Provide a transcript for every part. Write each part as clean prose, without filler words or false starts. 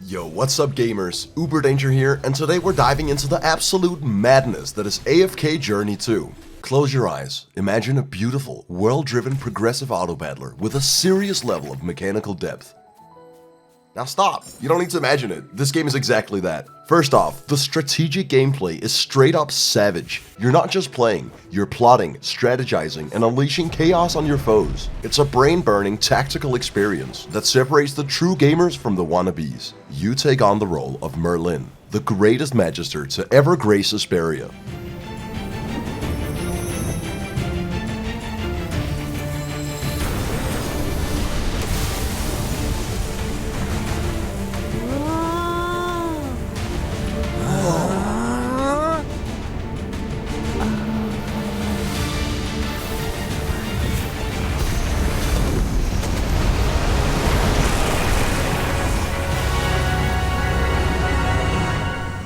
Yo, what's up gamers? UberDanger here, and today we're diving into the absolute madness that is AFK Journey 2. Close your eyes, imagine a beautiful, world-driven progressive auto-battler with a serious level of mechanical depth. Now stop, you don't need to imagine it, this game is exactly that. First off, the strategic gameplay is straight up savage. You're not just playing, you're plotting, strategizing, and unleashing chaos on your foes. It's a brain-burning tactical experience that separates the true gamers from the wannabes. You take on the role of Merlin, the greatest magister to ever grace Esperia.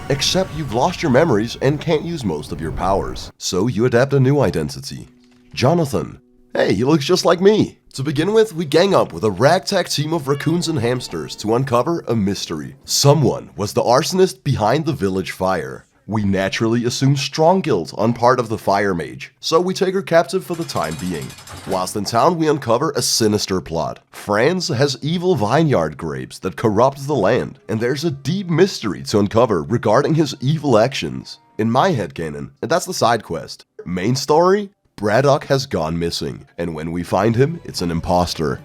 Except you've lost your memories and can't use most of your powers, so you adapt a new identity. Jonathan. Hey, he looks just like me. To begin with, we gang up with a ragtag team of raccoons and hamsters to uncover a mystery. Someone was the arsonist behind the village fire. We naturally assume strong guilt on part of the fire mage, so we take her captive for the time being. Whilst in town, we uncover a sinister plot. Franz has evil vineyard grapes that corrupt the land, and there's a deep mystery to uncover regarding his evil actions. In my headcanon, and that's the side quest. Main story? Braddock has gone missing, and when we find him, it's an imposter.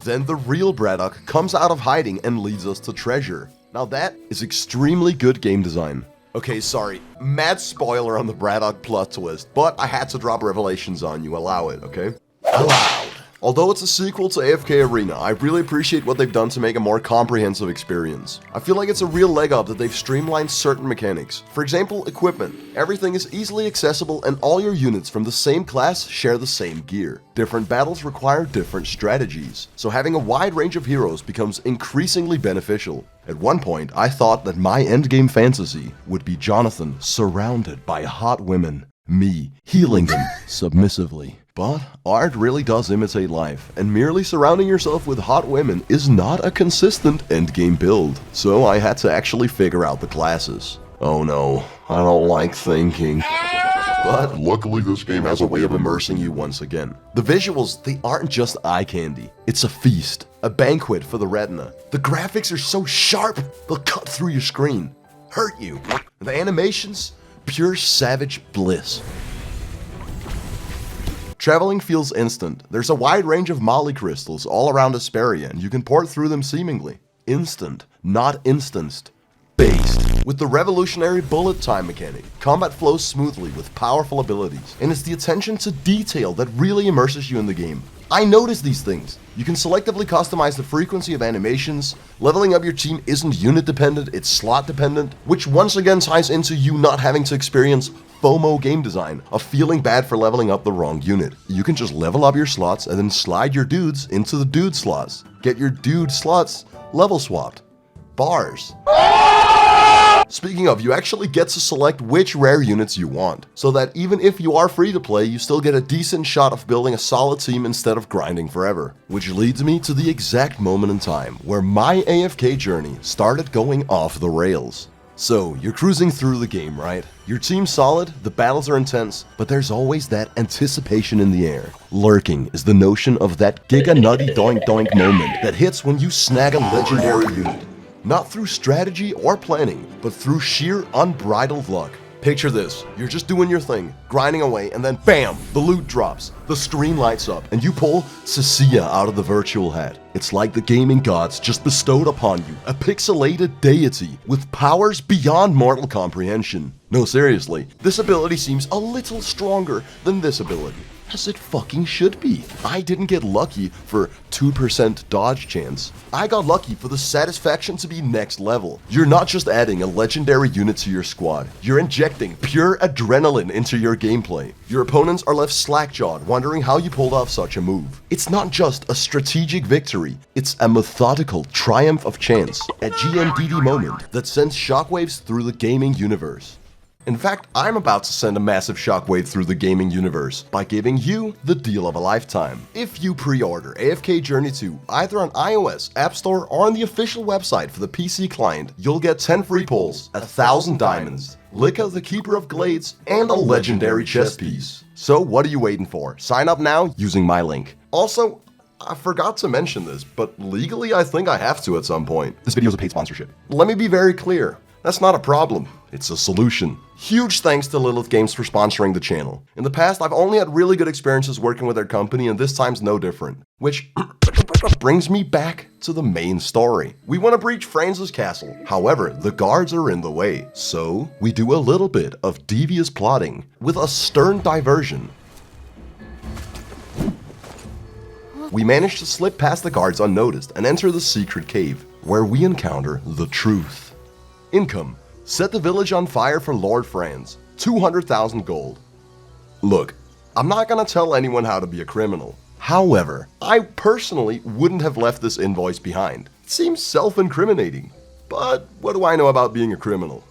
Then the real Braddock comes out of hiding and leads us to treasure. Now that is extremely good game design. Okay, sorry, mad spoiler on the Braddock plot twist, but I had to drop revelations on you, allow it, okay? Allowed. Although it's a sequel to AFK Arena, I really appreciate what they've done to make a more comprehensive experience. I feel like it's a real leg up that they've streamlined certain mechanics. For example, equipment. Everything is easily accessible and all your units from the same class share the same gear. Different battles require different strategies, so having a wide range of heroes becomes increasingly beneficial. At one point, I thought that my endgame fantasy would be Jonathan surrounded by hot women, me healing them submissively. But art really does imitate life, and merely surrounding yourself with hot women is not a consistent endgame build, so I had to actually figure out the classes. Oh no, I don't like thinking. But luckily this game has a way of immersing you once again. The visuals, they aren't just eye candy. It's a feast, a banquet for the retina. The graphics are so sharp, they'll cut through your screen, hurt you. The animations, pure savage bliss. Traveling feels instant. There's a wide range of molly crystals all around Esperia, and you can port through them seemingly. Instant, not instanced. Based. With the revolutionary bullet time mechanic, combat flows smoothly with powerful abilities, and it's the attention to detail that really immerses you in the game. I noticed these things. You can selectively customize the frequency of animations, leveling up your team isn't unit dependent, it's slot dependent, which once again ties into you not having to experience FOMO game design, of feeling bad for leveling up the wrong unit. You can just level up your slots and then slide your dudes into the dude slots. Get your dude slots level swapped. Bars. Speaking of, you actually get to select which rare units you want, so that even if you are free to play, you still get a decent shot of building a solid team instead of grinding forever. Which leads me to the exact moment in time where my AFK journey started going off the rails. So, you're cruising through the game, right? Your team's solid, the battles are intense, but there's always that anticipation in the air. Lurking is the notion of that giga nutty doink doink moment that hits when you snag a legendary unit. Not through strategy or planning, but through sheer unbridled luck. Picture this, you're just doing your thing, grinding away, and then BAM! The loot drops, the screen lights up, and you pull Cecilia out of the virtual hat. It's like the gaming gods just bestowed upon you a pixelated deity with powers beyond mortal comprehension. No, seriously, this ability seems a little stronger than this ability. As it fucking should be. I didn't get lucky for 2% dodge chance. I got lucky for the satisfaction to be next level. You're not just adding a legendary unit to your squad, you're injecting pure adrenaline into your gameplay. Your opponents are left slack-jawed, wondering how you pulled off such a move. It's not just a strategic victory, it's a methodical triumph of chance, a GNDD moment that sends shockwaves through the gaming universe. In fact, I'm about to send a massive shockwave through the gaming universe by giving you the deal of a lifetime. If you pre-order AFK Journey 2 either on iOS, App Store, or on the official website for the PC client, you'll get 10 free pulls, 1,000 diamonds, Licca the Keeper of Glades, and a legendary chess piece. So what are you waiting for? Sign up now using my link. Also, I forgot to mention this, but legally I think I have to at some point. This video is a paid sponsorship. Let me be very clear. That's not a problem, it's a solution. Huge thanks to Lilith Games for sponsoring the channel. In the past, I've only had really good experiences working with their company, and this time's no different. Which brings me back to the main story. We want to breach Franz's castle. However, the guards are in the way. So, we do a little bit of devious plotting with a stern diversion. We manage to slip past the guards unnoticed and enter the secret cave, where we encounter the truth. Income: set the village on fire for Lord Franz, 200,000 gold. Look, I'm not gonna tell anyone how to be a criminal. However, I personally wouldn't have left this invoice behind. It seems self-incriminating, but what do I know about being a criminal?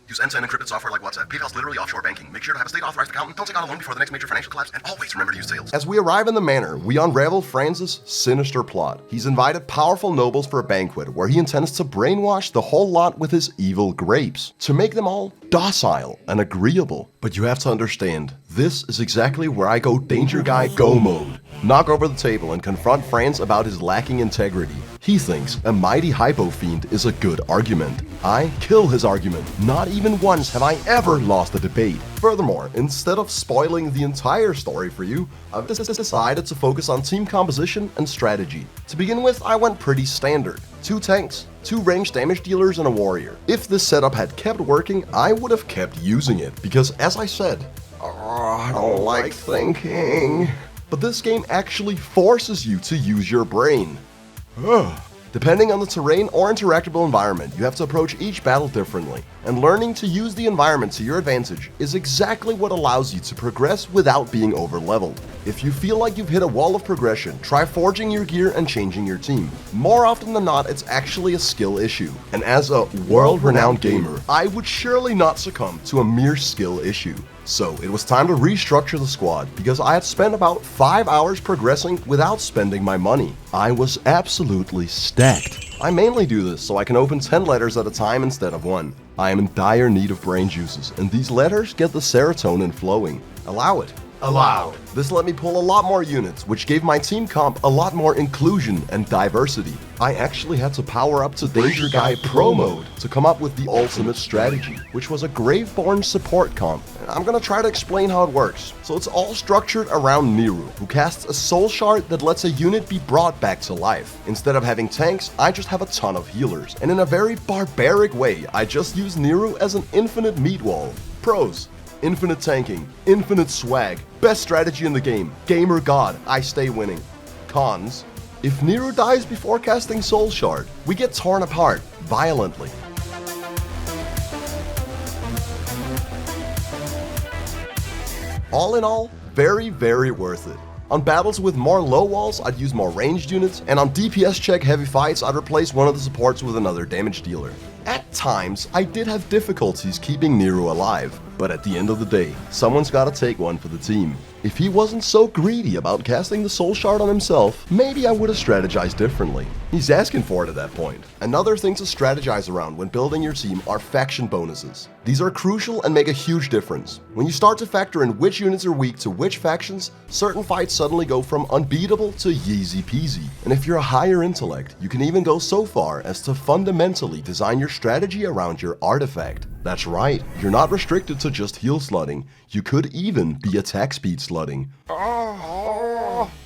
Use end-to-end encrypted software like WhatsApp. PayPal's literally offshore banking. Make sure to have a state-authorized accountant. Don't take out a loan before the next major financial collapse, and always remember to use Tails. As we arrive in the manor, we unravel Franz's sinister plot. He's invited powerful nobles for a banquet where he intends to brainwash the whole lot with his evil grapes to make them all docile and agreeable. But you have to understand, this is exactly where I go Danger Guy Go mode. Knock over the table and confront Franz about his lacking integrity. He thinks a mighty hypo fiend is a good argument. I kill his argument. Not even once have I ever lost a debate. Furthermore, instead of spoiling the entire story for you, I've decided to focus on team composition and strategy. To begin with, I went pretty standard. 2 tanks, 2 ranged damage dealers, and a warrior. If this setup had kept working, I would have kept using it, because as I said, I don't like thinking. But this game actually forces you to use your brain. Depending on the terrain or interactable environment, you have to approach each battle differently, and learning to use the environment to your advantage is exactly what allows you to progress without being over-leveled. If you feel like you've hit a wall of progression, try forging your gear and changing your team. More often than not, it's actually a skill issue, and as a world-renowned gamer, I would surely not succumb to a mere skill issue. So it was time to restructure the squad, because I had spent about 5 hours progressing without spending my money. I was absolutely stacked. I mainly do this so I can open 10 letters at a time instead of 1. I am in dire need of brain juices, and these letters get the serotonin flowing. Allow it. Allowed. This let me pull a lot more units, which gave my team comp a lot more inclusion and diversity. I actually had to power up to Danger Guy Pro mode to come up with the ultimate strategy, which was a Graveborn support comp. I'm gonna try to explain how it works. So it's all structured around Niru, who casts a soul shard that lets a unit be brought back to life. Instead of having tanks, I just have a ton of healers, and in a very barbaric way, I just use Niru as an infinite meat wall. Pros: infinite tanking, infinite swag, best strategy in the game, gamer god, I stay winning. Cons: if Niru dies before casting Soul Shard, we get torn apart, violently. All in all, very, very worth it. On battles with more low walls, I'd use more ranged units, and on DPS check heavy fights, I'd replace one of the supports with another damage dealer. At times, I did have difficulties keeping Niru alive, but at the end of the day, someone's gotta take one for the team. If he wasn't so greedy about casting the Soul Shard on himself, maybe I would have strategized differently. He's asking for it at that point. Another thing to strategize around when building your team are faction bonuses. These are crucial and make a huge difference. When you start to factor in which units are weak to which factions, certain fights suddenly go from unbeatable to easy peasy. And if you're a higher intellect, you can even go so far as to fundamentally design your strategy around your artifact. That's right, you're not restricted to just heal slotting, you could even be attack speed slotting.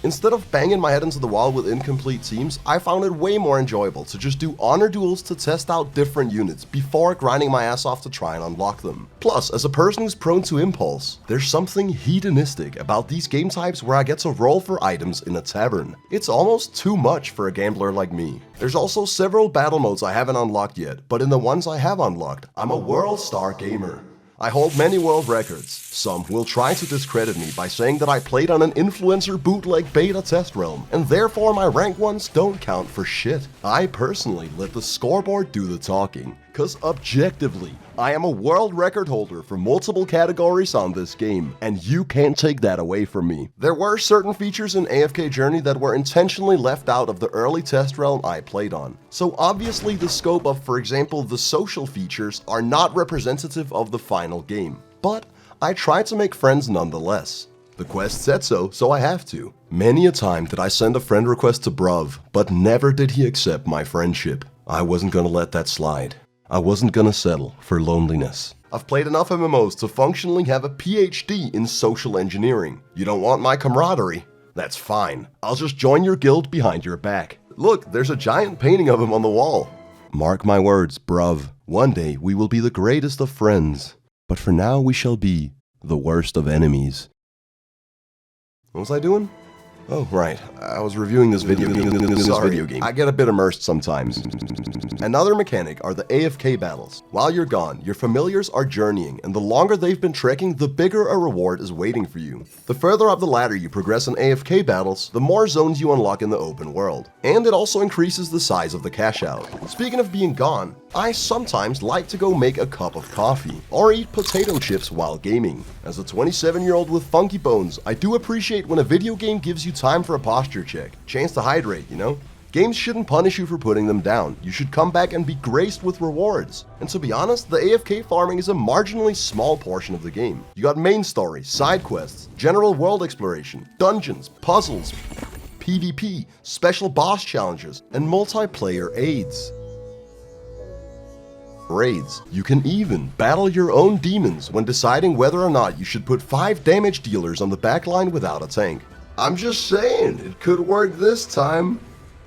Instead of banging my head into the wall with incomplete teams, I found it way more enjoyable to just do honor duels to test out different units before grinding my ass off to try and unlock them. Plus, as a person who's prone to impulse, there's something hedonistic about these game types where I get to roll for items in a tavern. It's almost too much for a gambler like me. There's also several battle modes I haven't unlocked yet, but in the ones I have unlocked, I'm a world star gamer. I hold many world records. Some will try to discredit me by saying that I played on an influencer bootleg beta test realm, and therefore my rank ones don't count for shit. I personally let the scoreboard do the talking, cause objectively, I am a world record holder for multiple categories on this game, and you can't take that away from me. There were certain features in AFK Journey that were intentionally left out of the early test realm I played on. So obviously the scope of, for example, the social features are not representative of the final game. But I tried to make friends nonetheless. The quest said so I have to. Many a time did I send a friend request to Bruv, but never did he accept my friendship. I wasn't gonna let that slide. I wasn't gonna settle for loneliness. I've played enough MMOs to functionally have a PhD in social engineering. You don't want my camaraderie? That's fine. I'll just join your guild behind your back. Look, there's a giant painting of him on the wall. Mark my words, Bruv. One day we will be the greatest of friends. But for now we shall be the worst of enemies. What was I doing? Oh, right. I was reviewing this video game. I get a bit immersed sometimes. Another mechanic are the AFK battles. While you're gone, your familiars are journeying, and the longer they've been trekking, the bigger a reward is waiting for you. The further up the ladder you progress in AFK battles, the more zones you unlock in the open world. And it also increases the size of the cash out. Speaking of being gone, I sometimes like to go make a cup of coffee, or eat potato chips while gaming. As a 27-year-old with funky bones, I do appreciate when a video game gives you time for a posture check. Chance to hydrate, you know? Games shouldn't punish you for putting them down. You should come back and be graced with rewards. And to be honest, the AFK farming is a marginally small portion of the game. You got main story, side quests, general world exploration, dungeons, puzzles, PvP, special boss challenges, and multiplayer aids. Raids. You can even battle your own demons when deciding whether or not you should put 5 damage dealers on the backline without a tank. I'm just saying, it could work this time.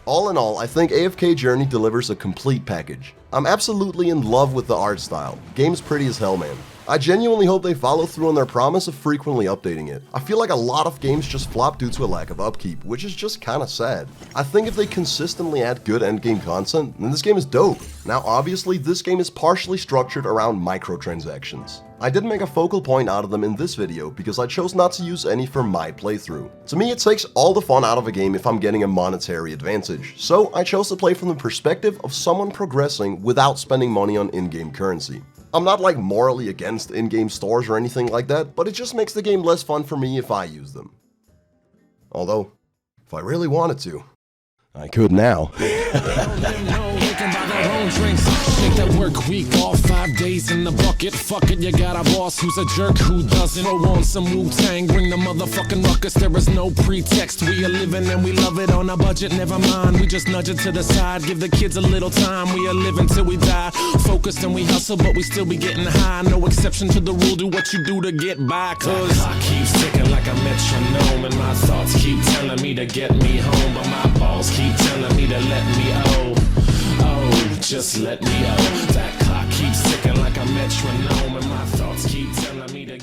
All in all, I think AFK Journey delivers a complete package. I'm absolutely in love with the art style. Game's pretty as hell, man. I genuinely hope they follow through on their promise of frequently updating it. I feel like a lot of games just flop due to a lack of upkeep, which is just kinda sad. I think if they consistently add good endgame content, then this game is dope. Now obviously, this game is partially structured around microtransactions. I didn't make a focal point out of them in this video because I chose not to use any for my playthrough. To me, it takes all the fun out of a game if I'm getting a monetary advantage, so I chose to play from the perspective of someone progressing without spending money on in-game currency. I'm not like morally against in-game stores or anything like that, but it just makes the game less fun for me if I use them. Although, if I really wanted to, I could now. Take that work week off, 5 days in the bucket. Fuck it, you got a boss who's a jerk who doesn't. Throw on some Wu-Tang, bring the motherfucking ruckus. There is no pretext, we are living and we love it on a budget. Never mind, we just nudge it to the side. Give the kids a little time, we are living till we die. Focused and we hustle, but we still be getting high. No exception to the rule, do what you do to get by. Cause I keep ticking like a metronome, and my thoughts keep telling me to get me home. But my balls keep telling me to let me just let me out. That clock keeps ticking like a metronome, and my thoughts keep telling me to